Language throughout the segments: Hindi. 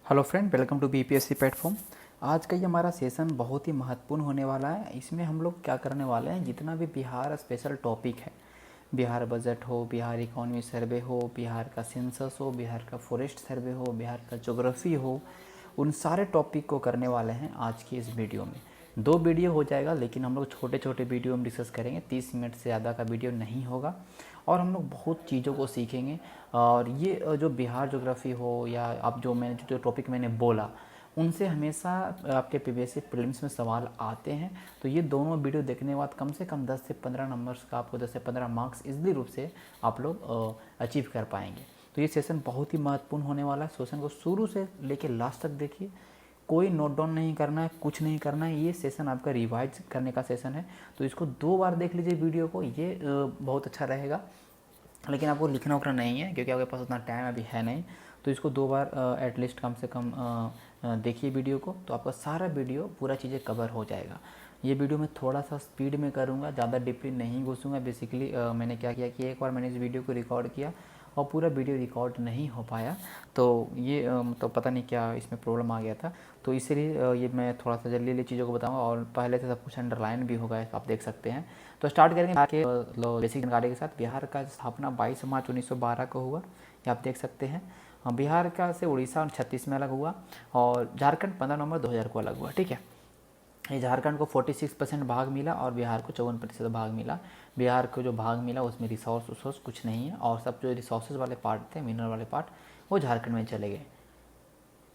Hello friend, welcome to BPSC platform. आज का ये हमारा सेशन बहुत ही महत्वपूर्ण होने वाला है। इसमें हम लोग क्या करने वाले हैं, जितना भी बिहार स्पेशल टॉपिक है, बिहार बजट हो, बिहार इकोनॉमी सर्वे हो, बिहार का सेंसस हो, बिहार का फॉरेस्ट सर्वे हो, बिहार का ज्योग्राफी हो, उन सारे टॉपिक को करने वाले हैं आज की इस वीडियो में। 2 वीडियो हो जाएगा, लेकिन हम लोग छोटे छोटे वीडियो में डिस्कस करेंगे। 30 मिनट से ज़्यादा का वीडियो नहीं होगा और हम लोग बहुत चीज़ों को सीखेंगे। और ये जो बिहार ज्योग्राफी हो या अब जो टॉपिक मैंने बोला, उनसे हमेशा आपके पीवीएससी प्रीलिम्स में सवाल आते हैं। तो ये दोनों वीडियो देखने के बाद कम से कम 10 से 15 नंबर्स का आपको 10 से 15 मार्क्स इजली रूप से आप लोग अचीव कर पाएंगे। तो ये सेशन बहुत ही महत्वपूर्ण होने वाला है। सेशन को शुरू से लेकर लास्ट तक देखिए, कोई नोट डाउन नहीं करना है, कुछ नहीं करना है। ये सेशन आपका रिवाइज करने का सेशन है, तो इसको 2 बार देख लीजिए वीडियो को, ये बहुत अच्छा रहेगा। लेकिन आपको लिखना उखना नहीं है, क्योंकि आपके पास उतना टाइम अभी है नहीं। तो इसको 2 बार एटलीस्ट कम से कम देखिए वीडियो को, तो आपका सारा वीडियो पूरा चीज़ें कवर हो जाएगा। ये वीडियो मैं थोड़ा सा स्पीड में करूँगा, ज़्यादा डीपली नहीं घुसूँगा। बेसिकली मैंने क्या किया कि एक बार मैंने इस वीडियो को रिकॉर्ड किया और पूरा वीडियो रिकॉर्ड नहीं हो पाया, तो ये तो पता नहीं क्या इसमें प्रॉब्लम आ गया था। तो इसीलिए ये मैं थोड़ा सा जल्दी जल्दी चीज़ों को बताऊंगा और पहले से सब कुछ अंडरलाइन भी होगा, आप देख सकते हैं। तो स्टार्ट करेंगे बिहार के बेसिक जानकारी के साथ। बिहार का स्थापना 22 मार्च 1912 को हुआ, ये आप देख सकते हैं। बिहार का से उड़ीसा 1936 में अलग हुआ और झारखंड 15 नवंबर 2000 को अलग हुआ। ठीक है, ये झारखंड को 46% भाग मिला और बिहार को 54% भाग मिला। बिहार को जो भाग मिला उसमें रिसोर्स कुछ नहीं है, और सब जो रिसोर्सेज वाले पार्ट थे, मिनरल वाले पार्ट, वो झारखंड में चले गए।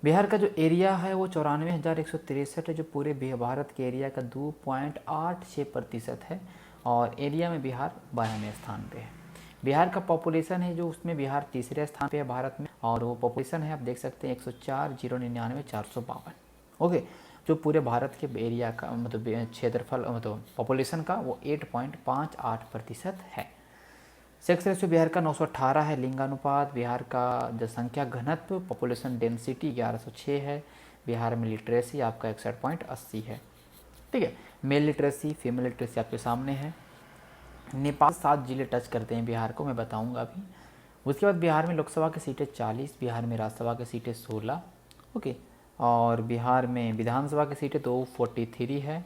बिहार का जो एरिया है वो 94,163 है, जो पूरे भारत के एरिया का 2.86% है, और एरिया में बिहार 12वें स्थान पे है। बिहार का पॉपुलेशन है जो, उसमें बिहार तीसरे स्थान पे है भारत में, और वो पॉपुलेशन है आप देख सकते हैं 104,099,452। ओके, जो पूरे भारत के एरिया का मतलब क्षेत्रफल मतलब पॉपुलेशन का वो 8.58% है। सेक्स रेशियो बिहार का 918 है। लिंगानुपात बिहार का जनसंख्या घनत्व पॉपुलेशन डेंसिटी 1106 है। बिहार में लिटरेसी आपका 61.80 है। ठीक है, मेल लिटरेसी फीमेल लिटरेसी आपके सामने है। नेपाल 7 जिले टच करते हैं बिहार को, मैं बताऊंगा अभी। उसके बाद बिहार में लोकसभा की सीटें 40, बिहार में राज्यसभा की सीटें 16। ओके, और बिहार में विधानसभा की सीटें 243 है,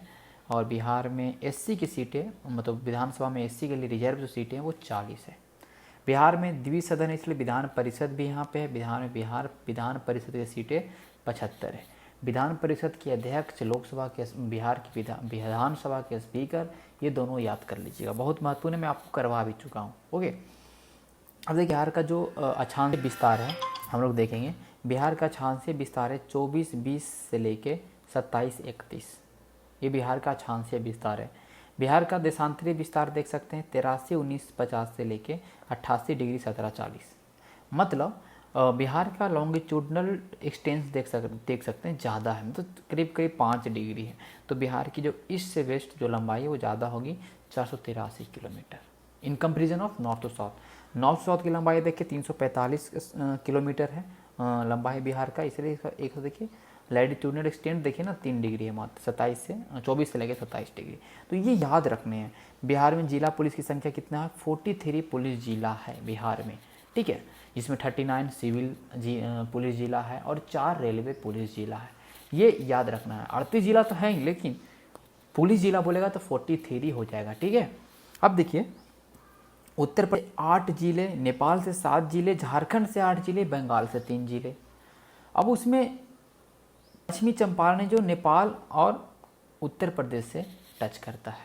और बिहार में एससी की सीटें मतलब विधानसभा में एससी के लिए रिजर्व जो सीटें हैं वो 40 है। बिहार में द्विसदन है, इसलिए विधान परिषद भी यहाँ पे है। बिहार विधान परिषद की सीटें 75 है। विधान परिषद के अध्यक्ष, लोकसभा के, बिहार की विधानसभा के स्पीकर, ये दोनों याद कर लीजिएगा, बहुत महत्वपूर्ण है, मैं आपको करवा भी चुका हूँ। ओके, अब देखिए बिहार का जो अक्षांशीय विस्तार है हम लोग देखेंगे। बिहार का अक्षांशीय विस्तार है 24-20 से लेके 27-31, ये बिहार का अक्षांशीय विस्तार है। बिहार का देशांतरीय विस्तार देख सकते हैं 83-19-50 से लेके 88°-17-40। मतलब बिहार का लॉन्गिट्यूडनल एक्सटेंस देख सकते हैं ज़्यादा है, मतलब करीब करीब 5 डिग्री है। तो बिहार की जो ईस्ट से वेस्ट जो लंबाई है वो ज़्यादा होगी, 483 kilometre, in comparison of north to south. North south की लंबाई देखिए 345 किलोमीटर है लंबाई बिहार का, इसलिए इसका एक देखिए लैटिट्यूडनल एक्सटेंट देखिए ना 3 डिग्री है मात्र, 24 से लेकर 27 डिग्री। तो ये याद रखने हैं। बिहार में जिला पुलिस की संख्या कितना है, 43 पुलिस जिला है बिहार में। ठीक है, जिसमें 39 सिविल पुलिस जिला है और 4 रेलवे पुलिस जिला है, ये याद रखना है। 38 जिला तो है ही, लेकिन पुलिस जिला बोलेगा तो 43 हो जाएगा। ठीक है, अब देखिए उत्तर प्रदेश 8 जिले, नेपाल से 7 जिले, झारखंड से 8 जिले, बंगाल से 3 जिले। अब उसमें पश्चिमी चंपारण है जो नेपाल और उत्तर प्रदेश से टच करता है।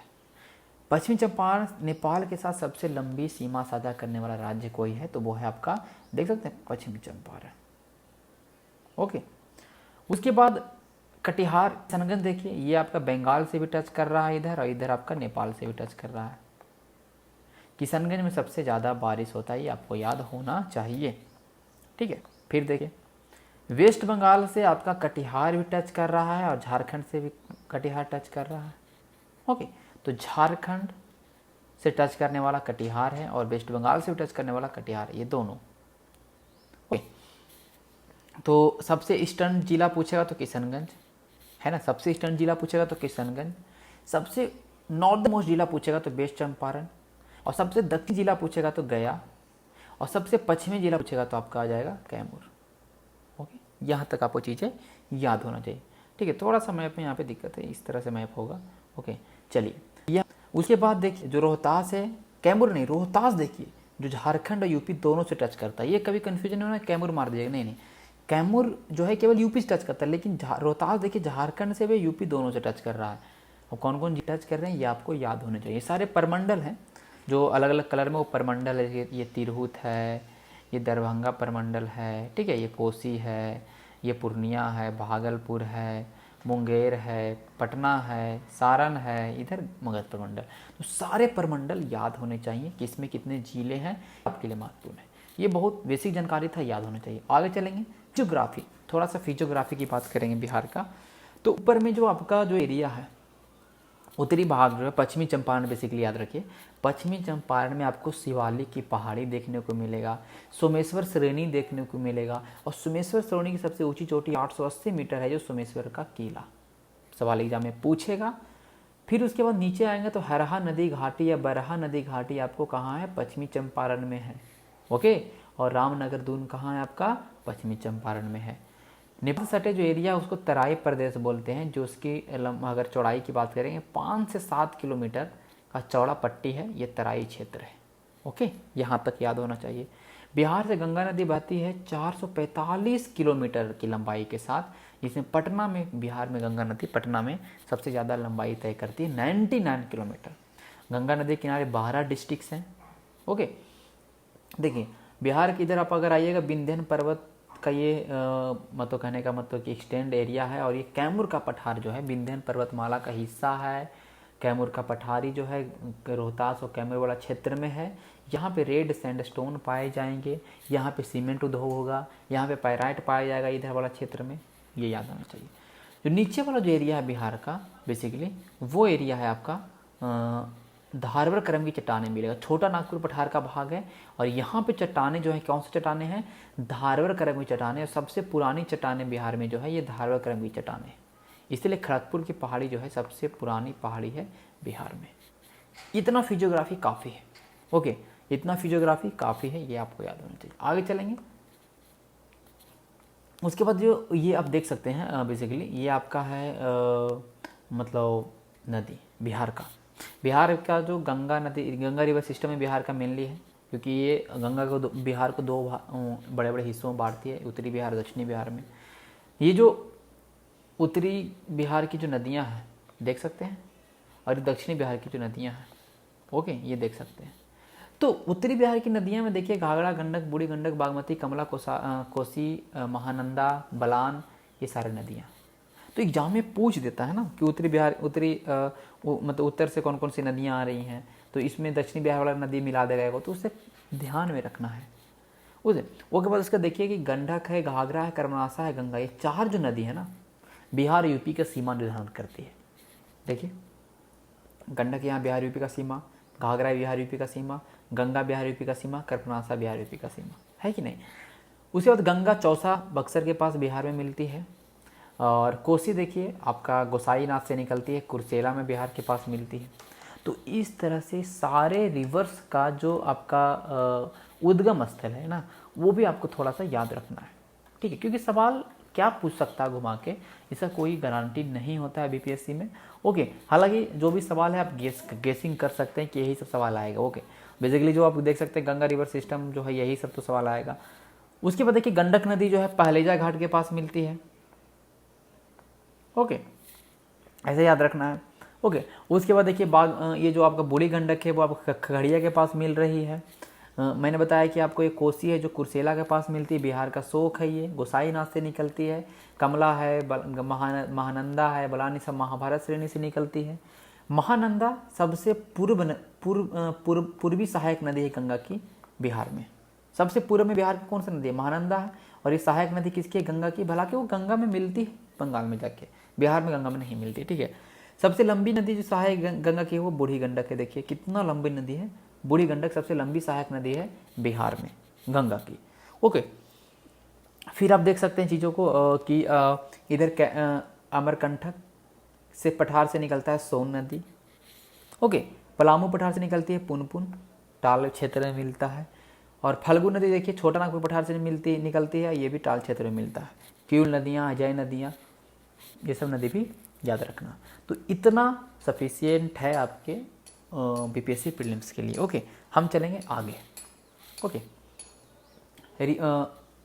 पश्चिमी चंपारण नेपाल के साथ सबसे लंबी सीमा साझा करने वाला राज्य कोई है तो वो है आपका, देख सकते हैं, पश्चिमी चंपारण। ओके, उसके बाद कटिहार किशनगंज देखिए, ये आपका बंगाल से भी टच कर रहा है इधर, और इधर आपका नेपाल से भी टच कर रहा है। किशनगंज में सबसे ज़्यादा बारिश होता है, ये आपको याद होना चाहिए। ठीक है, फिर देखिए वेस्ट बंगाल से आपका कटिहार भी टच कर रहा है और झारखंड से भी कटिहार टच कर रहा है। ओके, तो झारखंड से टच करने वाला कटिहार है और वेस्ट बंगाल से भी टच करने वाला कटिहार है, ये दोनों। ओके, तो सबसे ईस्टर्न जिला पूछेगा तो किशनगंज है ना, सबसे ईस्टर्न जिला पूछेगा तो किशनगंज, सबसे नॉर्थ मोस्ट जिला पूछेगा तो वेस्ट चंपारण, और सबसे दक्षिण जिला पूछेगा तो गया, और सबसे पश्चिमी जिला पूछेगा तो आपका आ जाएगा कैमूर। ओके, यहाँ तक आपको चीज़ें याद होना चाहिए। ठीक है, थोड़ा सा मैप में यहाँ पे दिक्कत है, इस तरह से मैप होगा। ओके, चलिए। या उसके बाद देखिए जो रोहतास है, कैमूर नहीं, रोहतास देखिए जो झारखंड और यूपी दोनों से टच करता है। ये कभी कन्फ्यूजन होना कैमूर मार दिएगा, नहीं नहीं, कैमूर जो है केवल यूपी से टच करता है, लेकिन रोहतास देखिए झारखंड से भी यूपी दोनों से टच कर रहा है। और कौन कौन टच कर रहे हैं ये आपको याद होने चाहिए। सारे परमंडल हैं जो अलग अलग कलर में वो परमंडल है। ये तिरहुत है, ये दरभंगा परमंडल है, ठीक है, ये कोसी है, ये पूर्णिया है, भागलपुर है, मुंगेर है, पटना है, सारण है, इधर मगध परमंडल। तो सारे परमंडल याद होने चाहिए कि इसमें कितने जिले हैं, आपके लिए महत्वपूर्ण है। ये बहुत बेसिक जानकारी था, याद होना चाहिए। आगे चलेंगे, ज्योग्राफी, थोड़ा सा फिजियोग्राफी की बात करेंगे बिहार का। तो ऊपर में जो आपका जो एरिया है, उत्तरी भाग जो है पश्चिमी चंपारण, बेसिकली याद रखिए, पश्चिमी चंपारण में आपको शिवालिक की पहाड़ी देखने को मिलेगा, सोमेश्वर श्रेणी देखने को मिलेगा। और सोमेश्वर श्रेणी की सबसे ऊंची चोटी 880 मीटर है, जो सोमेश्वर का किला, सवाल एग्जाम में पूछेगा। फिर उसके बाद नीचे आएंगे तो हरहा नदी घाटी या बरहा नदी घाटी आपको कहाँ है, पश्चिमी चंपारण में है। ओके, और रामनगर दून कहाँ है आपका, पश्चिमी चंपारण में है। नेपाल सटे जो एरिया उसको तराई प्रदेश बोलते हैं, जो उसकी अगर चौड़ाई की बात करेंगे 5 से 7 किलोमीटर का चौड़ा पट्टी है, ये तराई क्षेत्र है। ओके, यहाँ तक याद होना चाहिए। बिहार से गंगा नदी बहती है 445 किलोमीटर की लंबाई के साथ, जिसमें पटना में, बिहार में गंगा नदी पटना में सबसे ज़्यादा लंबाई तय करती है, 99 किलोमीटर। गंगा नदी के किनारे 12 डिस्ट्रिक्ट्स हैं। ओके, देखिए बिहार के इधर आप अगर आइएगा, विंध्यन पर्वत का ये मतलब कहने का मतलब कि एक्सटेंड एरिया है। और ये कैमूर का पठार जो है विंध्यन पर्वतमाला का हिस्सा है। कैमूर का पठारी जो है रोहतास और कैमूर वाला क्षेत्र में है। यहाँ पे रेड सैंडस्टोन पाए जाएंगे, यहाँ पे सीमेंट उद्योग होगा, यहाँ पे पायराइट पाया जाएगा इधर वाला क्षेत्र में, ये याद होना चाहिए। जो नीचे वाला जो एरिया है बिहार का, बेसिकली वो एरिया है आपका धारवर क्रम की चट्टानें मिलेगा। छोटा नागपुर पठार का भाग है, और यहाँ पे चट्टानें जो है, कौन सी चट्टानें हैं, धारवर क्रम की चट्टानें। और सबसे पुरानी चट्टानें बिहार में जो है ये धारवर क्रम की चट्टानें, इसलिए खड़गपुर की पहाड़ी जो है सबसे पुरानी पहाड़ी है बिहार में। इतना फिजियोग्राफी काफ़ी है। ओके, इतना फिजियोग्राफी काफ़ी है, ये आपको याद होना चाहिए। आगे चलेंगे, उसके बाद जो ये आप देख सकते हैं बेसिकली ये आपका है मतलब नदी बिहार का। बिहार का जो गंगा नदी, गंगा रिवर सिस्टम में बिहार का मेनली है, क्योंकि ये गंगा को बिहार को दो बड़े बड़े हिस्सों में बांटती है, उत्तरी बिहार, दक्षिणी बिहार में। ये जो उत्तरी बिहार की जो नदियां हैं देख सकते हैं, और दक्षिणी बिहार की जो नदियां हैं, ओके, ये देख सकते हैं। तो उत्तरी बिहार की नदियां में देखिए घाघरा, गंडक, बूढ़ी गंडक, बागमती, कमला, कोसी, महानंदा, बलान, ये सारी नदियाँ। तो एग्जाम में पूछ देता है ना कि उत्तरी बिहार, मतलब उत्तर से कौन कौन सी नदियाँ आ रही हैं, तो इसमें दक्षिणी बिहार वाला नदी मिला देगा, तो उसे ध्यान में रखना है उसे। वो के बाद उसका देखिए कि गंडक है, घाघरा है, कर्मनासा है, गंगा, ये चार जो नदी है ना बिहार यूपी का सीमा निर्धारण करती है। देखिए गंडक यहाँ बिहार यूपी का सीमा, घाघरा बिहार यूपी का सीमा, गंगा बिहार यूपी का सीमा, कर्मनासा बिहार यूपी का सीमा, है कि नहीं। उसके बाद गंगा चौसा बक्सर के पास बिहार में मिलती है, और कोसी देखिए आपका गोसाईनाथ से निकलती है, कुर्सेला में बिहार के पास मिलती है। तो इस तरह से सारे रिवर्स का जो आपका उद्गम स्थल है ना, वो भी आपको थोड़ा सा याद रखना है, ठीक है, क्योंकि सवाल क्या पूछ सकता है घुमा के, इसका कोई गारंटी नहीं होता है बीपीएससी में। ओके, हालांकि जो भी सवाल है आप गेसिंग कर सकते हैं कि यही सब सवाल आएगा। ओके, बेसिकली जो आप देख सकते हैं गंगा रिवर सिस्टम जो है, यही सब तो सवाल आएगा। उसके बाद देखिए गंडक नदी जो है पहलेजा घाट के पास मिलती है। ओके, ऐसे याद रखना है। ओके, उसके बाद देखिए ये जो आपका बूढ़ी गंडक है वो आपको खगड़िया के पास मिल रही है। मैंने बताया कि आपको एक कोसी है जो कुर्सेला के पास मिलती है, बिहार का शोक है, ये गोसाईनाथ से निकलती है। कमला है, महानंदा है, बलानी सब महाभारत श्रेणी से निकलती है। महानंदा सबसे पूर्वी सहायक नदी है गंगा की बिहार में। सबसे पूर्व में बिहार की कौन सी नदी है, महानंदा है। और ये सहायक नदी किसकी है, गंगा की। भला कि वो गंगा में मिलती है बंगाल में जाके, बिहार में गंगा में नहीं मिलती, ठीक है। सबसे लंबी नदी जो सहायक गंगा की है वो बूढ़ी गंडक है। देखिए कितना लंबी नदी है, बूढ़ी गंडक सबसे लंबी सहायक नदी है बिहार में गंगा की। ओके, फिर आप देख सकते हैं चीज़ों को कि इधर अमरकंटक से पठार से निकलता है सोन नदी। ओके, पलामू पठार से निकलती है पुनपुन, टाल क्षेत्र में मिलता है। और फल्गु नदी देखिए छोटा नागपुर पठार से निकलती है, ये भी टाल क्षेत्र में मिलता है। क्यूल नदियाँ, अजय नदियाँ, ये सब नदी भी याद रखना। तो इतना सफिशियंट है आपके बीपीएससी प्रीलिम्स के लिए। ओके, हम चलेंगे आगे। ओके,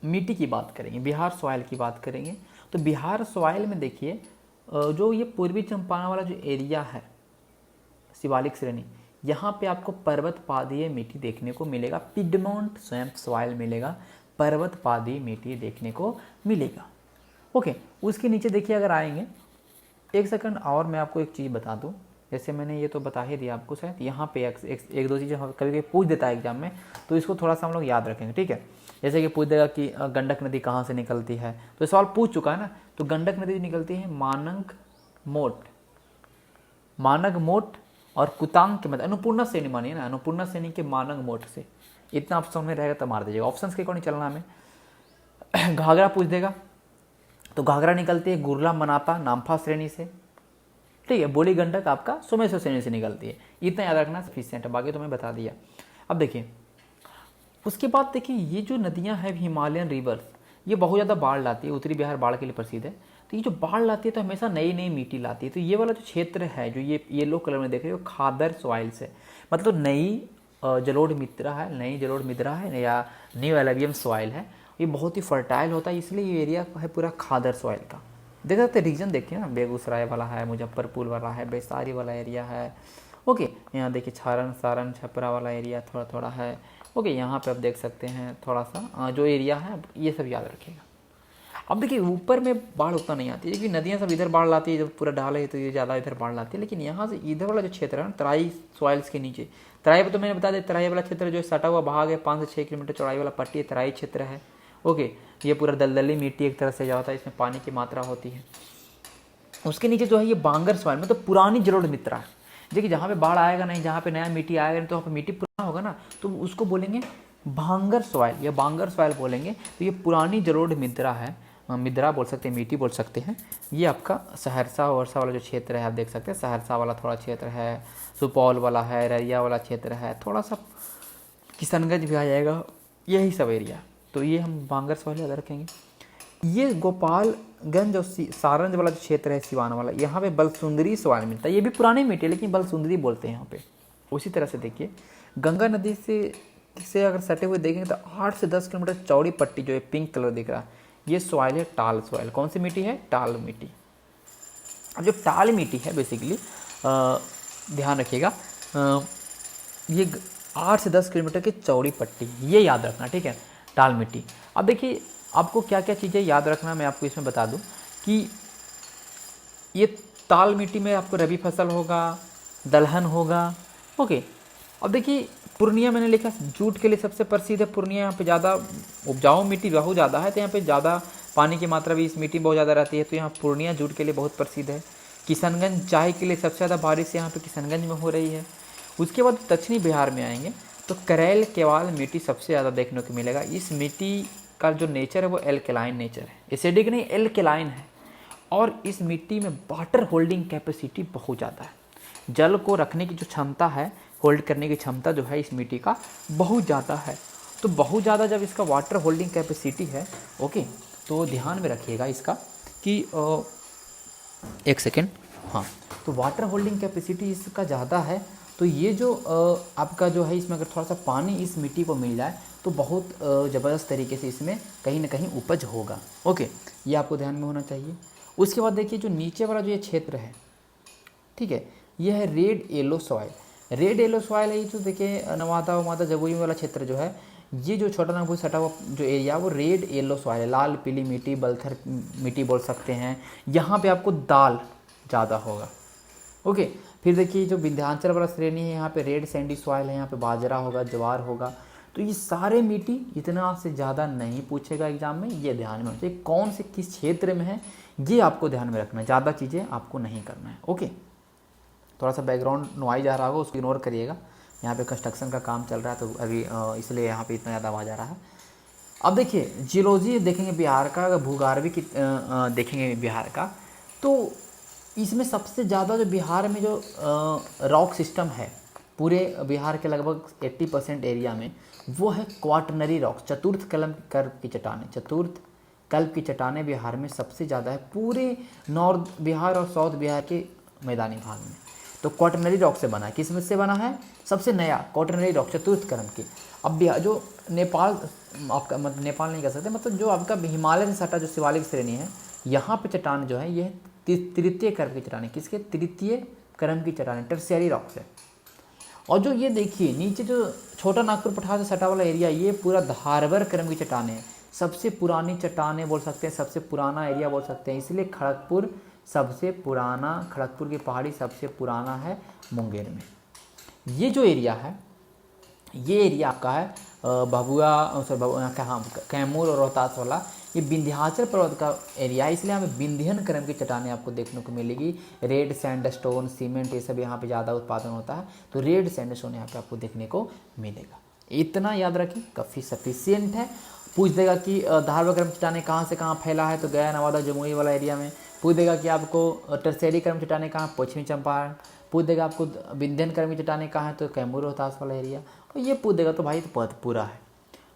मिट्टी की बात करेंगे, बिहार सॉइल की बात करेंगे। तो बिहार सॉइल में देखिए जो ये पूर्वी चंपारण वाला जो एरिया है, शिवालिक श्रेणी, यहाँ पे आपको पर्वत पादीय मिट्टी देखने को मिलेगा। पिडमोंट स्वैम्प सॉइल मिलेगा, पर्वत पादीय मिट्टी देखने को मिलेगा। ओके, उसके नीचे देखिए अगर आएंगे, एक सेकंड और मैं आपको एक चीज़ बता दूं। जैसे मैंने ये तो बता ही दिया आपको, शायद यहाँ पे एक दो चीज़ें कभी कभी पूछ देता है एग्जाम में, तो इसको थोड़ा सा हम लोग याद रखेंगे, ठीक है। जैसे कि पूछ देगा कि गंडक नदी कहाँ से निकलती है, तो ये सवाल पूछ चुका है ना। तो गंडक नदी निकलती है मानंग मोट और कुतांग के मध्य, अन्नपूर्णा श्रेणी मानिए ना, अन्नपूर्णा श्रेणी के मानंग मोट से। इतना ऑप्शन में रहेगा तो मार दीजिएगा, ऑप्शन के अकॉर्डिंग चलना हमें। घाघरा पूछ देगा, तो घाघरा निकलती है गुरला मनापा नाम्फा श्रेणी से, ठीक है। बोली गंडक आपका सोमेश्वर श्रेणी से निकलती है। इतना याद रखना सफिशिएंट है, बाकी तो मैं बता दिया। अब देखिए उसके बाद देखिए ये जो नदियां हैं हिमालयन रिवर्स, ये बहुत ज़्यादा बाढ़ लाती है। उत्तरी बिहार बाढ़ के लिए प्रसिद्ध है। तो ये जो बाढ़ लाती है तो हमेशा नई नई मिट्टी लाती है। तो ये वाला जो क्षेत्र है जो ये येलो कलर में देख रहे हो, खादर सॉइल से, मतलब नई जलोढ़ मृदा है या न्यू एलुवियल सॉइल है। ये बहुत ही फर्टाइल होता है, इसलिए ये एरिया है पूरा खादर सॉइल का। देख सकते रीजन देखिए ना, बेगूसराय वाला है, मुजफ्फरपुर वाला है, वैशाली वाला एरिया है। ओके, यहाँ देखिए सारण छपरा वाला एरिया थोड़ा थोड़ा है। ओके, यहाँ पे आप देख सकते हैं थोड़ा सा जो एरिया है, ये सब याद रखिएगा। अब देखिए ऊपर में बाढ़ उतना नहीं आती है, क्योंकि नदियाँ सब इधर बाढ़ लाती है, जब पूरा ढाल है तो ये ज़्यादा इधर बाढ़ लाती है। लेकिन यहाँ से इधर वाला जो क्षेत्र है ना, तराई सॉइल्स के नीचे, तराई पर तो मैंने बता दिया, तराई वाला क्षेत्र जो सटा हुआ भाग है, 5 से 6 किलोमीटर चौड़ाई वाला पट्टी तराई क्षेत्र है। ओके, ये पूरा दलदली मिट्टी एक तरह से जाता है, इसमें पानी की मात्रा होती है। उसके नीचे जो है ये बांगर सॉइल, मतलब पुरानी जलोढ़ मृदा है। देखिए जहाँ पे बाढ़ आएगा नहीं, जहाँ पे नया मिट्टी आएगा नहीं, तो वहाँ पे मिट्टी पुराना होगा ना, तो उसको बोलेंगे भांगर सॉइल या बांगर सॉइल बोलेंगे। तो ये पुरानी जलोढ़ मृदा है, मृदा बोल सकते हैं, मिट्टी बोल सकते हैं। ये आपका सहरसा वर्षा वाला जो क्षेत्र है, आप देख सकते हैं सहरसा वाला थोड़ा क्षेत्र है, सुपौल वाला है, रैया वाला क्षेत्र है, थोड़ा सा किशनगंज भी आ जाएगा, यही सब एरिया। तो ये हम बांगर सॉइल याद रखेंगे। ये गोपालगंज और सारंग वाला जो क्षेत्र है, सिवान वाला, यहाँ पे बलसुंदरी सॉइल मिलता है। ये भी पुरानी मिट्टी है, लेकिन बलसुंदरी बोलते हैं यहाँ पे। उसी तरह से देखिए गंगा नदी से अगर सटे हुए देखेंगे तो 8 से 10 किलोमीटर चौड़ी पट्टी जो है, पिंक कलर दिख रहा है, ये सॉइल है टाल सॉइल। कौन सी मिट्टी है? टाल मिट्टी। अब जो टाल मिट्टी है बेसिकली ध्यान रखिएगा, ये 8 से 10 किलोमीटर की चौड़ी पट्टी, ये याद रखना, ठीक है, टाल मिट्टी। अब देखिए आपको क्या क्या चीज़ें याद रखना मैं आपको इसमें बता दूं कि ये ताल मिट्टी में आपको रबी फसल होगा, दलहन होगा। ओके, अब देखिए पूर्णिया मैंने लिखा जूट के लिए सबसे प्रसिद्ध है पूर्णिया। यहाँ पे ज़्यादा उपजाऊ मिट्टी बहुत ज़्यादा है, तो यहाँ पे ज़्यादा पानी की मात्रा भी इस मिट्टी में बहुत ज़्यादा रहती है, तो यहाँ पूर्णिया जूट के लिए बहुत प्रसिद्ध है। किशनगंज चाय के लिए सबसे ज़्यादा बारिश यहाँ पे किशनगंज में हो रही है। उसके बाद दक्षिणी बिहार में आएंगे तो करैल केवाल मिट्टी सबसे ज़्यादा देखने को मिलेगा। इस मिट्टी का जो नेचर है वो एल्केलाइन नेचर है, एसिडिक नहीं एल्केलाइन है। और इस मिट्टी में वाटर होल्डिंग कैपेसिटी बहुत ज़्यादा है, जल को रखने की जो क्षमता है, होल्ड करने की क्षमता जो है इस मिट्टी का बहुत ज़्यादा है। तो बहुत ज़्यादा जब इसका वाटर होल्डिंग कैपेसिटी है, ओके, तो ध्यान में रखिएगा इसका कि एक सेकेंड, हाँ, तो वाटर होल्डिंग कैपेसिटी इसका ज़्यादा है। तो ये जो आपका जो है, इसमें अगर थोड़ा सा पानी इस मिट्टी को मिल जाए तो बहुत ज़बरदस्त तरीके से इसमें कहीं ना कहीं उपज होगा। ओके, ये आपको ध्यान में होना चाहिए। उसके बाद देखिए जो नीचे वाला जो ये क्षेत्र है, ठीक है, ये है red yellow soil. Red yellow soil है ये जो देखिए नवादा जमुई वाला क्षेत्र जो है, ये जो छोटा नागपुर सटा हुआ जो एरिया वो रेड येलो सॉइल है। लाल पीली मिट्टी, बलथर मिट्टी बोल सकते हैं। यहाँ पे आपको दाल ज़्यादा होगा। ओके, फिर देखिए जो विंध्याचल वाला श्रेणी है, यहाँ पे रेड सैंडी सॉइल है, यहाँ पे बाजरा होगा, ज्वार होगा। तो ये सारे मिट्टी इतना से ज़्यादा नहीं पूछेगा एग्जाम में, ये ध्यान में होना चाहिए। कौन से किस क्षेत्र में है ये आपको ध्यान में रखना है, ज़्यादा चीज़ें आपको नहीं करना है। ओके, थोड़ा सा बैकग्राउंड नॉइज आ रहा होगा, उसको इग्नोर करिएगा। यहाँ पे कंस्ट्रक्शन का काम चल रहा है तो अभी इसलिए यहाँ पे इतना ज़्यादा आवाज़ आ रहा है। अब देखिए जियोलॉजी देखेंगे बिहार का, अगर भूगर्भी देखेंगे बिहार का, तो इसमें सबसे ज़्यादा जो बिहार में जो रॉक सिस्टम है पूरे बिहार के लगभग 80% एरिया में, वो है क्वाटरनरी रॉक्स, चतुर्थ कल्प कर्व की चट्टानें। चतुर्थ कल्प की चट्टानें बिहार में सबसे ज़्यादा है, पूरे नॉर्थ बिहार और साउथ बिहार के मैदानी भाग में। तो क्वाटरनरी रॉक से बना है। किस में से बना है? सबसे नया क्वाटरनरी रॉक चतुर्थ कल्प की। अब बिहार जो नेपाल, आपका मतलब नेपाल नहीं कह सकते, मतलब जो आपका हिमालय से सटा जो शिवालिक श्रेणी है, यहाँ पे चट्टान जो है ये तृतीय कर्म की चट्टानें। किसके? तृतीय कर्म की चट्टानें, टर्शियरी रॉक्स है। और जो ये देखिए नीचे जो छोटा नागपुर पठार से सटा वाला एरिया, ये पूरा धारवर कर्म की चट्टानें हैं। सबसे पुरानी चट्टानें बोल सकते हैं, सबसे पुराना एरिया बोल सकते हैं, इसलिए खड़गपुर सबसे पुराना, खड़गपुर की पहाड़ी सबसे पुराना है मुंगेर में। ये जो एरिया है, ये एरिया आपका है भभुआ, हाँ कैमूर और रोहतास वाला, ये विंध्याचल पर्वत का एरिया है, इसलिए हमें विंध्यन क्रम की चट्टानें आपको देखने को मिलेगी। रेड सैंडस्टोन, सीमेंट, ये सब यहाँ पे ज़्यादा उत्पादन होता है, तो रेड सैंडस्टोन यहाँ पे आपको देखने को मिलेगा। इतना याद रखें, काफ़ी सफिशियंट है। पूछ देगा कि धारवा क्रम चट्टानें कहाँ से कहाँ फैला है, तो गया, नवादा, जमुई वाला एरिया में। पूछ देगा कि आपको टर्शियरी क्रम चट्टानें कहाँ, पश्चिमी चंपारण। पूछ देगा आपको विंध्यन क्रम की चट्टानें कहाँ है, तो कैमूर रोहतास वाला एरिया। और ये पूछ देगा तो भाई तो बहुत पूरा है।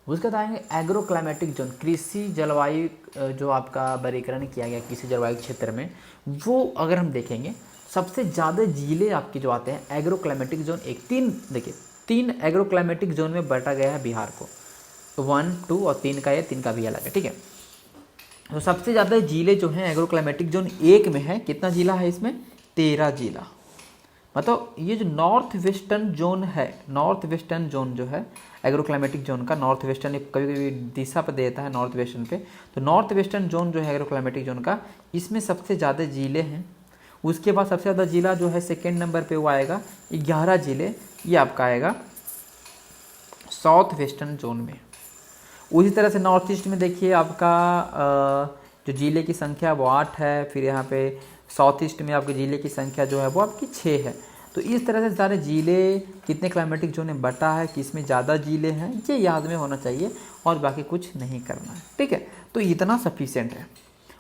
उसके बाद आएंगे एग्रो क्लाइमेटिक जोन, कृषि जलवायु जो आपका वर्गीकरण किया गया कृषि जलवायु क्षेत्र में, वो अगर हम देखेंगे सबसे ज़्यादा जिले आपके जो आते हैं एग्रो क्लाइमेटिक जोन, एक देखिए 3 एग्रो क्लाइमेटिक जोन में बांटा गया है बिहार को, 1, 2 और 3 का, ये 3 का भी अलग है, ठीक है। तो सबसे ज़्यादा जिले जो हैं एग्रो क्लाइमेटिक जोन 1 में है। कितना जिला है इसमें? 13 जिला। मतलब ये जो नॉर्थ वेस्टर्न जोन है, नॉर्थ वेस्टर्न जोन जो है एग्रो क्लाइमेटिक जोन का, नॉर्थ वेस्टर्न कभी कभी दिशा पर देता है नॉर्थ वेस्टर्न पे, तो नॉर्थ वेस्टर्न जोन जो है एग्रो क्लाइमेटिक जोन का, इसमें सबसे ज़्यादा जिले हैं। उसके बाद सबसे ज़्यादा जिला जो है सेकेंड नंबर पे वो आएगा 11 जिले, ये आपका आएगा साउथ वेस्टर्न जोन में। उसी तरह से नॉर्थ ईस्ट में देखिए आपका जो जिले की संख्या वो 8 है, फिर यहाँ पे साउथ ईस्ट में आपके जिले की संख्या जो है वो आपकी 6 है। तो इस तरह से सारे जिले कितने क्लाइमेटिक जोन में बटा है, किसमें ज़्यादा जिले हैं, ये याद में होना चाहिए और बाकी कुछ नहीं करना है, ठीक है। तो इतना सफिशिएंट है।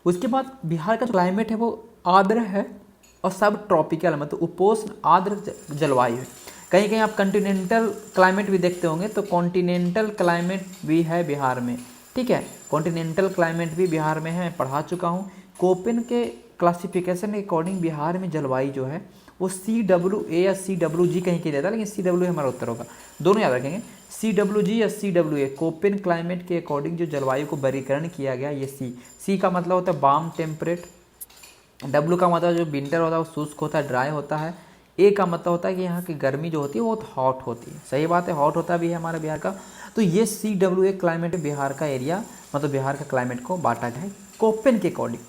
उसके बाद बिहार का जो क्लाइमेट है वो आर्द्र है और सब ट्रॉपिकल, मतलब उपोष्ण आर्द्र जलवायु है। कहीं कहीं आप कॉन्टिनेंटल क्लाइमेट भी देखते होंगे, तो कॉन्टिनेंटल क्लाइमेट भी है बिहार में, ठीक है। कॉन्टिनेंटल क्लाइमेट भी बिहार में है, मैं पढ़ा चुका हूँ। कोपेन के क्लासिफिकेशन के अकॉर्डिंग बिहार में जलवायु जो है वो CWA या CWG कहीं के देता है, लेकिन CWA हमारा उत्तर होगा, दोनों याद रखेंगे। CWG या CWA कोपेन क्लाइमेट के अकॉर्डिंग जो जलवायु को वर्गीकरण किया गया, ये C का मतलब होता है वार्म टेम्परेट, W का मतलब जो विंटर होता है वो शुष्क होता है, ड्राई होता है, A का मतलब होता है कि यहाँ की गर्मी जो होती है वो हॉट होती है। सही बात है, हॉट होता भी है हमारे बिहार का। तो ये CWA क्लाइमेट बिहार का एरिया, मतलब बिहार का क्लाइमेट को बांटा गया है कोपेन के अकॉर्डिंग।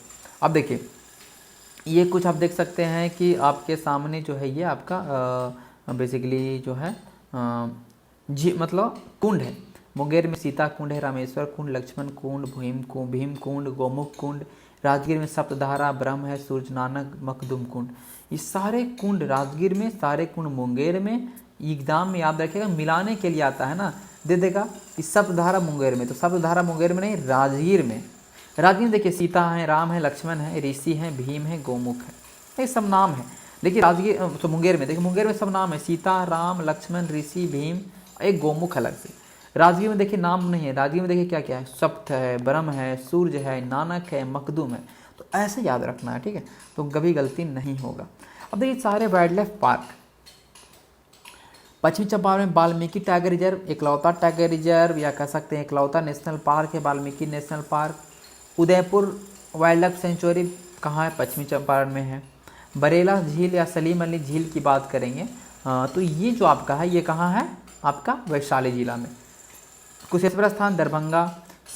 अब देखिए ये कुछ आप देख सकते हैं कि आपके सामने जो है ये आपका बेसिकली जो है मतलब कुंड है। मुंगेर में सीता कुंड है, रामेश्वर कुंड, लक्ष्मण कुंड, भीम कुंड, गोमुख कुंड। राजगीर में सप्तधारा ब्रह्म है, सूर्य नानक, मखदूम कुंड। ये सारे कुंड राजगीर में, सारे कुंड मुंगेर में। एग्जाम में याद रखिएगा, मिलाने के लिए आता है ना, दे देगा कि सप्तधारा मुंगेर में, तो सप्तधारा मुंगेर में नहीं, राजगीर में। राजगीर देखिए सीता है, राम है, लक्ष्मण है, ऋषि है, भीम है, गोमुख है, ये सब नाम है। देखिए राजगीर तो मुंगेर में देखिए, मुंगेर में सब नाम है, सीता, राम, लक्ष्मण, ऋषि, भीम, एक गोमुख अलग से। राजगीर में देखिए नाम नहीं है, राजगीर में देखिए क्या क्या है, सप्त है, ब्रह्म है, सूर्य है, नानक है, मखदूम है। तो ऐसे याद रखना है, ठीक है, तो कभी गलती नहीं होगा। अब देखिए सारे वाइल्ड लाइफ पार्क, पश्चिमी चंपारण में वाल्मीकि टाइगर रिजर्व इकलौता टाइगर रिजर्व, या कह सकते हैं इकलौता नेशनल पार्क है Valmiki national park. Udaipur wild life sanctuary कहाँ है? पश्चिमी चंपारण में है। बरेला झील या सलीम अली झील की बात करेंगे तो ये जो आपका है ये कहाँ है? आपका वैशाली जिला में। कुशेश्वर स्थान दरभंगा,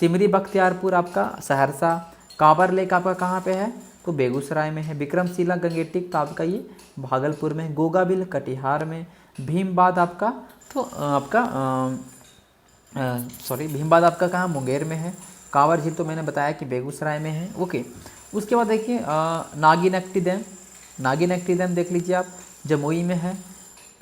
सिमरी बख्तियारपुर आपका सहरसा, कांवर लेक आपका कहाँ पे है? तो बेगूसराय में है। विक्रमशिला गंगेटिक तो आपका ये भागलपुर में है। गोगाबिल कटिहार में। भीमबाद आपका तो आपका भीमबाद आपका कहाँ? मुंगेर में है। कांवर झील तो मैंने बताया कि बेगूसराय में है। ओके, उसके बाद देखिए नागिनक्टी डैम, नागिनक्टी डैम देख लीजिए आप, जमुई में है।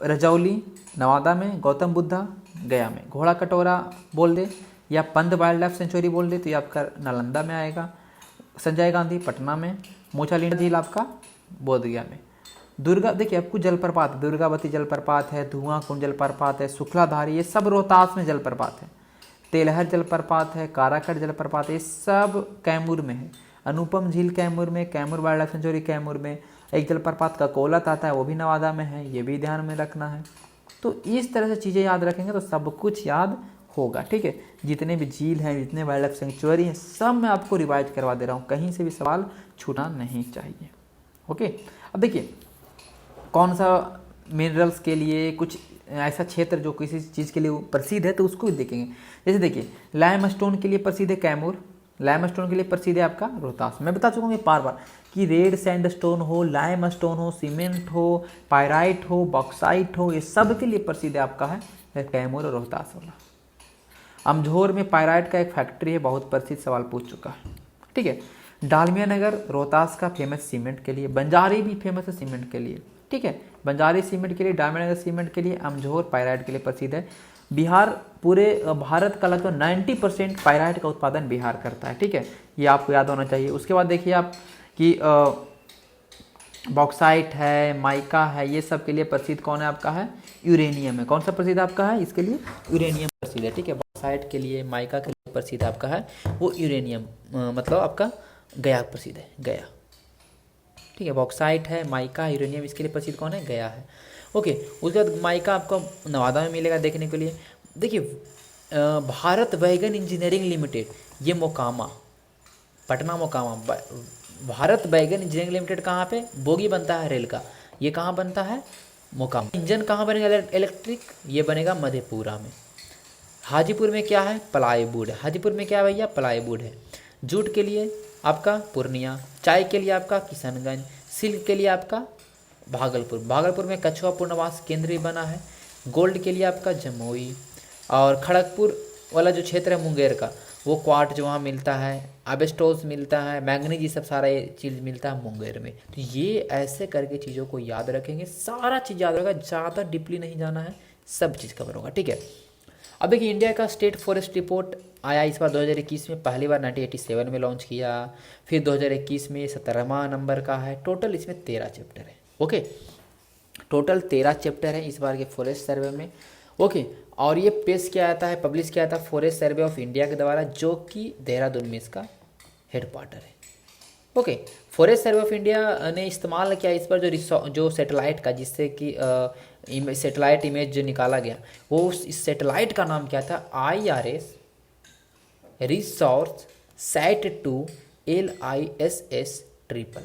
रजौली नवादा में, गौतम बुद्धा गया में। घोड़ा कटोरा बोल दे या पंत वाइल्ड लाइफ सेंचुरी बोल दे तो ये आपका नालंदा में आएगा। संजय गांधी पटना में। मोचालिंडा झील आपका बोधगया में। दुर्गा, देखिए आपको जलप्रपात, दुर्गावती जलप्रपात है, धुआं कुंड जलप्रपात है, शुक्लाधारी, ये सब रोहतास में जलप्रपात है। तेलहर जलप्रपात है, काराकट जलप्रपात है, ये सब कैमूर में है। अनुपम झील कैमूर में, Kaimur wild life sanctuary Kaimur में। एक जलप्रपात का कोलत आता है, वो भी नवादा में है, ये भी ध्यान में रखना है। तो इस तरह से चीज़ें याद रखेंगे तो सब कुछ याद होगा, ठीक है। जितने भी झील हैं, जितने वाइल्ड लाइफ सेंचुरी हैं, सब मैं आपको रिवाइज करवा दे रहा हूँ, कहीं से भी सवाल छूटना नहीं चाहिए। ओके, अब देखिए कौन सा मिनरल्स के लिए कुछ ऐसा क्षेत्र जो किसी चीज़ के लिए प्रसिद्ध है तो उसको भी देखेंगे। जैसे देखिए लाइमस्टोन के लिए प्रसिद्ध है कैमूर, लाइमस्टोन के लिए प्रसिद्ध है आपका रोहतास। मैं बता चुका हूँ बार बार कि रेड सैंडस्टोन हो, लाइमस्टोन हो, सीमेंट हो, पायराइट हो, बॉक्साइट हो, ये सब के लिए प्रसिद्ध है आपका है कैमूर और रोहतास वाला। अमझोर में पायराइट का एक फैक्ट्री है, बहुत प्रसिद्ध, सवाल पूछ चुका है, ठीक है। डालमिया नगर रोहतास का फेमस सीमेंट के लिए, बंजारी भी फेमस है सीमेंट के लिए, ठीक है। बंजारी सीमेंट के लिए, डालमिया नगर सीमेंट के लिए, अमझोर पायराइट के लिए प्रसिद्ध है। बिहार पूरे भारत का लगभग 90% पायराइट का उत्पादन बिहार करता है, ठीक है, ये आपको याद होना चाहिए। उसके बाद देखिए आप कि बॉक्साइट है, माइका है, ये सब के लिए प्रसिद्ध कौन है आपका है, यूरेनियम है। कौन सा प्रसिद्ध आपका है, इसके लिए यूरेनियम प्रसिद्ध है, ठीक है। बॉक्साइट के लिए, माइका के लिए प्रसिद्ध आपका है वो यूरेनियम, मतलब आपका गया प्रसिद्ध है, गया, ठीक है। बॉक्साइट है, माइका, यूरेनियम, इसके लिए प्रसिद्ध कौन है, गया है। ओके, उसके बाद माइका आपको नवादा में मिलेगा देखने के लिए। देखिए भारत वैगन इंजीनियरिंग लिमिटेड, ये Mokama, Patna Mokama, Bharat wagon engineering limited कहाँ पे, बोगी बनता है रेल का, ये कहाँ बनता है, मोकामा। इंजन कहाँ बनेगा इलेक्ट्रिक, ये बनेगा मधेपुरा में। हाजीपुर में क्या है, प्लाईवुड, हाजीपुर में क्या है भैया, प्लाईवुड है। जूट के लिए आपका पूर्णिया, चाय के लिए आपका किशनगंज, सिल्क के लिए आपका भागलपुर, भागलपुर में कछुआ पूर्णवास केंद्र भी बना है। गोल्ड के लिए आपका जमुई, और खड़गपुर वाला जो क्षेत्र है मुंगेर का, वो क्वार्ट जो वहाँ मिलता है, एस्बेस्टोस मिलता है, मैंगनीज, ये सब सारा ये चीज़ मिलता है मुंगेर में। तो ये ऐसे करके चीज़ों को याद रखेंगे, सारा चीज़ याद रहेगा, ज़्यादा डीपली नहीं जाना है, सब चीज़ कवर होगा, ठीक है। अब देखिए इंडिया का स्टेट फॉरेस्ट रिपोर्ट आया इस बार 2021 में, पहली बार 1987 में लॉन्च किया, फिर 2021 में 17वां नंबर का है। टोटल इसमें 13 चैप्टर है, ओके, टोटल 13 चैप्टर है इस बार के फॉरेस्ट सर्वे में, ओके। और ये पेश किया जाता है, पब्लिश किया जाता है फॉरेस्ट सर्वे ऑफ इंडिया के द्वारा, जो कि देहरादून में इसका हेडक्वार्टर है, okay. Forest survey of India ने इस्तेमाल किया इस पर जो सैटेलाइट का, जिससे कि सैटेलाइट इमेज जो निकाला गया, वो इस सैटेलाइट का नाम क्या था, IRS रिसोर्स सैट-2 LISS ट्रिपल।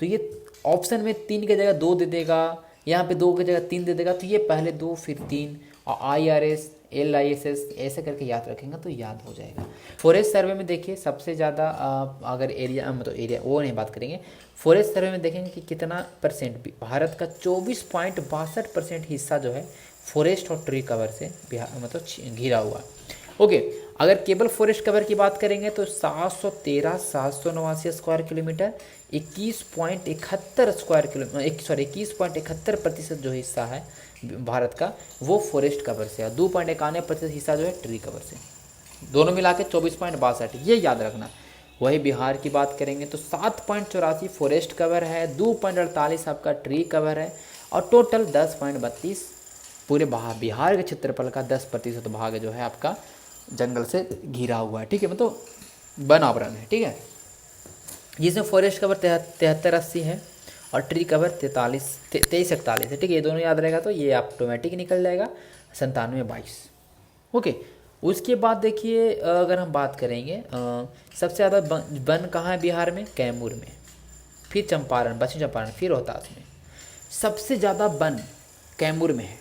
तो ये ऑप्शन में 3 की जगह 2 दे देगा, यहाँ पे 2 की जगह 3 दे देगा, तो ये पहले 2 फिर 3, और IRS LISS ऐसे करके याद रखेंगे तो याद हो जाएगा। फॉरेस्ट सर्वे में देखिए सबसे ज़्यादा अगर एरिया, मतलब एरिया वो नहीं बात करेंगे, फॉरेस्ट सर्वे में देखेंगे कि कितना परसेंट, भारत का 24.62% हिस्सा जो है फॉरेस्ट और ट्री कवर से बिहार मतलब घिरा हुआ, ओके। अगर केवल फॉरेस्ट कवर की बात करेंगे तो 789 स्क्वायर किलोमीटर, 21.71% जो हिस्सा है भारत का वो फॉरेस्ट कवर से है, 2.91% हिस्सा जो है ट्री कवर से, दोनों मिला के 24.62, ये याद रखना। वही बिहार की बात करेंगे तो 7.84 फॉरेस्ट कवर है, 2.48 आपका ट्री कवर है, और टोटल 10.32 पूरे बिहार के क्षेत्रफल का 10% भाग जो है आपका जंगल से घिरा हुआ है, ठीक है, मतलब वन आवरण है, ठीक है। जिसमें फॉरेस्ट कवर 73-80 है और ट्री कवर 23-41 है, ठीक है। ये दोनों याद रहेगा तो ये ऑटोमेटिक निकल जाएगा, 97-22, ओके। उसके बाद देखिए अगर हम बात करेंगे सबसे ज़्यादा वन कहाँ है बिहार में, कैमूर में, फिर चंपारण, पश्चिम चंपारण, फिर रोहतास में। सबसे ज़्यादा वन कैमूर में है,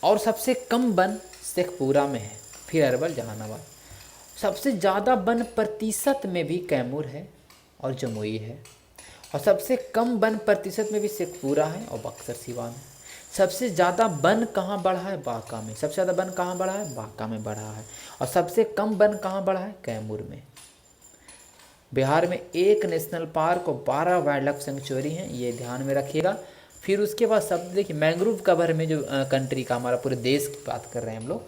और सबसे कम वन शेखपुरा में है, फिर अरवल, जहानाबाद। सबसे ज़्यादा वन प्रतिशत में भी कैमूर है और जमुई है, और सबसे कम वन प्रतिशत में भी शेखपुरा है और बक्सर सिवान है। सबसे ज़्यादा वन कहाँ बढ़ा है, बांका में। सबसे ज़्यादा वन कहाँ बढ़ा है, बांका में बढ़ा है, और सबसे कम वन कहाँ बढ़ा है, कैमूर में। बिहार में 1 नेशनल पार्क और 12 वाइल्ड लाइफ सेंचुरी हैं, ये ध्यान में रखिएगा। फिर उसके बाद सब देखिए मैंग्रोव कवर में जो कंट्री का, हमारा पूरे देश की बात कर रहे हैं हम लोग,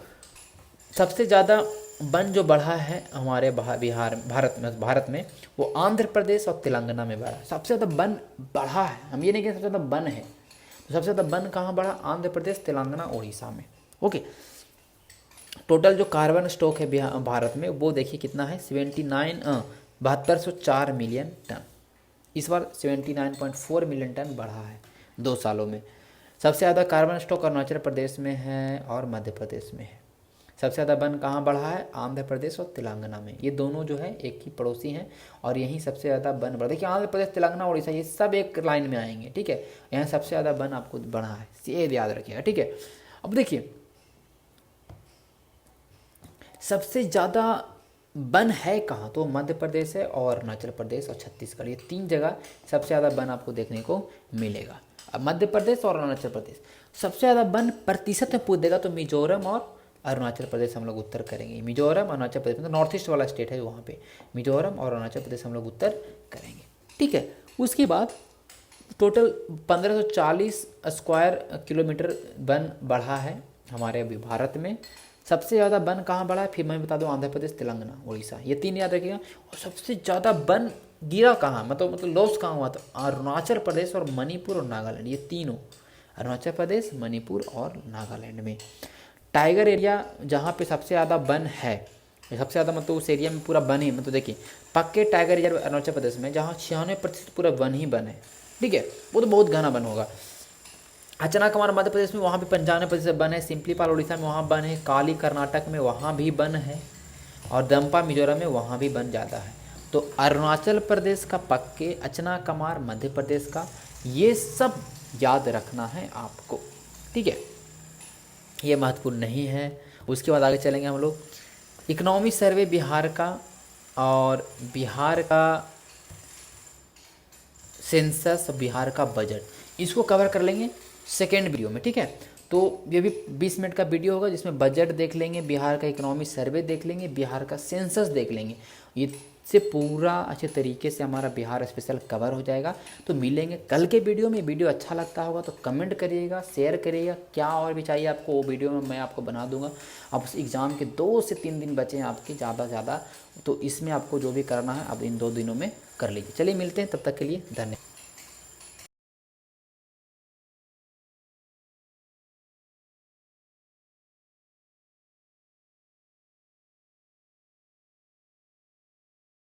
सबसे ज़्यादा वन जो बढ़ा है हमारे भारत में वो आंध्र प्रदेश और तेलंगाना में बढ़ा। सबसे ज़्यादा वन बढ़ा है, हम ये नहीं कह सबसे ज़्यादा वन है, तो सबसे ज़्यादा वन कहाँ बढ़ा? आंध्र प्रदेश, तेलंगाना, उड़ीसा में। ओके, टोटल जो कार्बन स्टॉक है भारत में वो देखिए कितना है, 7204 मिलियन टन। इस बार 79.4 मिलियन टन बढ़ा है 2 सालों में। सबसे ज़्यादा कार्बन स्टॉक अरुणाचल प्रदेश में है और मध्य प्रदेश में है। सबसे ज़्यादा वन कहाँ बढ़ा है? आंध्र प्रदेश और तेलंगाना में। ये दोनों जो है एक ही पड़ोसी हैं और यहीं सबसे ज़्यादा वन बढ़ा। देखिए आंध्र प्रदेश, तेलंगाना, उड़ीसा ये सब एक लाइन में आएंगे, ठीक है। यहाँ सबसे ज़्यादा वन आपको बढ़ा है, ये याद रखिएगा, ठीक है। अब देखिए सबसे ज़्यादा वन है कहाँ, तो मध्य प्रदेश है और अरुणाचल प्रदेश और छत्तीसगढ़, ये 3 जगह सबसे ज़्यादा वन आपको देखने को मिलेगा। अब मध्य प्रदेश और अरुणाचल प्रदेश सबसे ज़्यादा वन प्रतिशत में पूछ देगा तो मिजोरम और अरुणाचल प्रदेश हम लोग उत्तर करेंगे। मिजोरम, अरुणाचल प्रदेश मतलब नॉर्थ ईस्ट वाला स्टेट है वहाँ पे, मिजोरम और अरुणाचल प्रदेश हम लोग उत्तर करेंगे, ठीक है। उसके बाद टोटल 1540 स्क्वायर किलोमीटर वन बढ़ा है हमारे अभी भारत में। सबसे ज़्यादा वन कहाँ बढ़ा है फिर मैं बता दूँ, आंध्र प्रदेश, तेलंगाना, उड़ीसा, ये 3 याद रखिएगा। और सबसे ज़्यादा वन गिरा कहाँ, मतलब लॉस कहाँ हुआ, तो अरुणाचल प्रदेश और मणिपुर और नागालैंड, ये तीनों, अरुणाचल प्रदेश, मणिपुर और नागालैंड में। टाइगर एरिया जहाँ पे सबसे ज़्यादा वन है, सबसे ज़्यादा मतलब उस एरिया में पूरा वन ही, मतलब देखिए पक्के टाइगर एरिया अरुणाचल प्रदेश में जहाँ 96% पूरा वन ही वन है, ठीक है। वो तो बहुत घना वन होगा। अचानकमार मध्य प्रदेश में वहाँ भी 95% वन है। सिंपलीपाल उड़ीसा में वहाँ वन है। काली कर्नाटक में वहाँ भी वन है और दम्पा मिजोरम में वहाँ भी वन ज़्यादा है। तो अरुणाचल प्रदेश का पक्के, अचनाकमार मध्य प्रदेश का, ये सब याद रखना है आपको, ठीक है। ये महत्वपूर्ण नहीं है। उसके बाद आगे चलेंगे हम लोग, इकोनॉमी सर्वे बिहार का और बिहार का सेंसस, बिहार का बजट, इसको कवर कर लेंगे सेकेंड वीडियो में, ठीक है। तो ये भी 20 मिनट का वीडियो होगा जिसमें बजट देख लेंगे, बिहार का इकोनॉमी सर्वे देख लेंगे, बिहार का सेंसस देख लेंगे। ये से पूरा अच्छे तरीके से हमारा बिहार स्पेशल कवर हो जाएगा। तो मिलेंगे कल के वीडियो में। वीडियो अच्छा लगता होगा तो कमेंट करिएगा, शेयर करिएगा, क्या और भी चाहिए आपको वो वीडियो में मैं आपको बना दूंगा। अब उस एग्ज़ाम के 2 से 3 दिन बचे हैं आपके ज़्यादा से ज़्यादा, तो इसमें आपको जो भी करना है आप इन 2 दिनों में कर लीजिए। चलिए मिलते हैं, तब तक के लिए धन्यवाद।